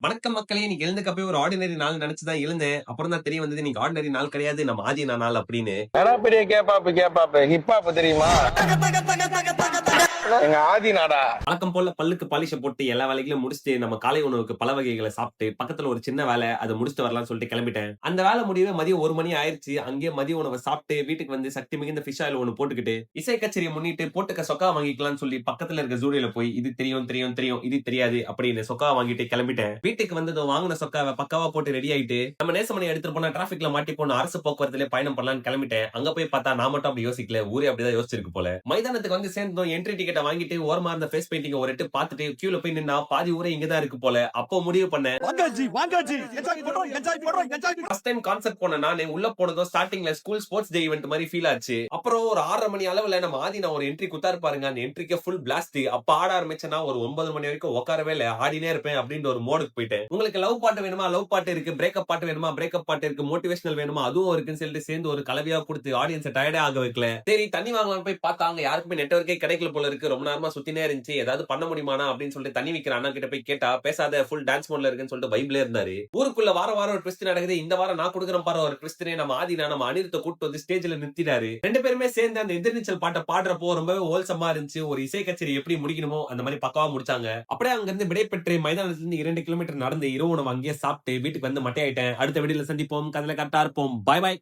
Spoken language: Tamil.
வணக்கம் மக்களே! இன்னைக்கு எழுந்துக்க போய் ஒரு ஆர்டினரி நாள் நெனச்சுதான் எழுந்தேன். அப்புறம் தான் தெரிய வந்தது இன்னைக்கு ஆர்டினரி நாள் கிடையாது. நம்ம ஆதினா நாள் அப்படின்னு. ஆனா பெரிய கேப்பாப்பு ஹிப்பாப் தெரியுமா? எங்க ஆதி நாடா. வழக்கம் போல பல்லுக்கு பாலிஷ போட்டு எல்லா வேலைகளையும் முடிச்சுட்டு, நம்ம காலை உணவுக்கு பழ வகைகள சாப்ட்டு, பக்கத்துல ஒரு சின்ன வேல அத முடிச்சுட்டு வரலாம்னு சொல்லிட்டு கெளம்பிட்டேன். அந்த வேல முடியவே மதியம் 1 மணி ஆயிருச்சு. அங்கேயே மதிய உணவ சாப்ட்டு, வீட்டுக்கு வந்து சக்தி மிகுந்த ஃபிஷ் ஆயில் ஒண்ணு போட்டுக்கிட்டு, இசை கச்சேரிய முன்னிட்டு போட்டுக்க சொக்கா வாங்கிக்கலாம்னு சொல்லி பக்கத்துல இருக்க ஜூடியோல போய் இது தெரியும், தெரியும், தெரியும். இது தெரியாது அப்படின்னு சொக்கா வாங்கிட்டு கெளம்பிட்டேன். வீட்டுக்கு வந்ததும் வாங்குன சொக்காவ பக்காவா போட்டு ரெடி ஆயிட்டு, நம்ம நேசமணி எடுத்துட்டு போனா டிராபிக்ல மாட்டிப்போன அரசு போக்குவரத்திலே பயணம் பண்ணலாம்னு கெளம்பிட்டேன். அங்க போய் பார்த்தா நான் மட்டும் அப்படி யோசிக்கல. ஊரே அப்படிதான் யோசிச்சிருக்கு போல. மைதானத்துக்கு வந்து சேர்ந்ததும் என்ட்ரி டிக்கெட்ட வாங்கிட்டு ஓரமா இருந்த ஃபேஸ் பெயிண்டிங் ஒரு எட்டு பார்த்துட்டு கியூல போய் நின்னா பாதி ஊரே இங்கதான் இருக்கு போல. அப்போ முடிவு பண்ணேன். ஃபர்ஸ்ட் டைம் கான்சர்ட் போன நானு உள்ள போனதும் ஸ்டார்டிங்ல ஸ்கூல் ஸ்போர்ட்ஸ் டே ஈவென்ட் மாதிரி ஃபீல் ஆச்சு. அப்புறம் ஒரு 6:30 மணி அளவுல நம்ம ஆதி நான் ஒரு என்ட்ரி குத்தாரு பாருங்க. அந்த என்ட்ரிக்கு ஃபுல் பிளாஸ்ட். அப்ப ஆட ஆரம்பிச்சேன்னா ஒரு 9 மணி வரைக்கும் உட்காரவே இல்ல. ஆடினே இருப்பேன் அப்படின்ற ஒரு மோடுக்கு போயிட்டேன். உங்களுக்கு லவ் பாட்டு வேணுமா? லவ் பாட்டு இருக்கு. பிரேக்கப் பாட்டு வேணுமா? பிரேக்கப் பாட்டு இருக்கு. மோட்டிவேஷனல் வேணுமா? அதுவும் இருக்குன்னு சொல்லிட்டு சேர்ந்து ஒரு கலவையா கொடுத்து ஆடியன்ஸ் டயர்டே ஆக வைக்கல. சரி தண்ணி வாங்கலாம்னு போய் பார்த்தா அங்க யாருக்குமே நெட்வொர்க்கே கிடைக்கல போல இருக்கு. ரொம்ப நேரமா சுத்தினே இருந்துச்சு. ஏதாவது பண்ண முடியுமானா அப்படின்னு சொல்லிட்டு தண்ணி விக்கிற அண்ணா கிட்ட போய் கேட்டா பேசாத ஃபுல் டான்ஸ் மோட்ல இருக்குன்னு சொல்லிட்டு வைப்ல இருந்தாரு. ஊருக்குள்ள வாரம் ஒரு ட்விஸ்ட் நடக்குது. இந்த வாரம் நான் கொடுக்குறேன் பாரு ஒரு ட்விஸ்ட்னே நம்ம ஆதினா நம்ம அனிருத்த கூட்டு வந்து ஸ்டேஜ்ல நிறுத்திட்டாரு. ரெண்டு பேருமே சேர்ந்து அந்த எதிர்நீச்சல் பாட்டை பாடுறப்போ ரொம்பவே ஹோல்சமா இருந்துச்சு. ஒரு இசை கச்சேரி எப்படி முடிக்கணுமோ அந்த மாதிரி பக்காவா முடிச்சாங்க. அப்படியே அங்க இருந்து விடைபெற்று மைதானத்துல இருந்து 2 கிலோமீட்டர் நடந்து இரவு உணவு அங்கேயே சாப்பிட்டு வீட்டுக்கு வந்து மட்டையாயிட்டேன். அடுத்த வீடியோல சந்திப்போம். கதையில கரெக்டா இருப்போம். பாய் பாய்.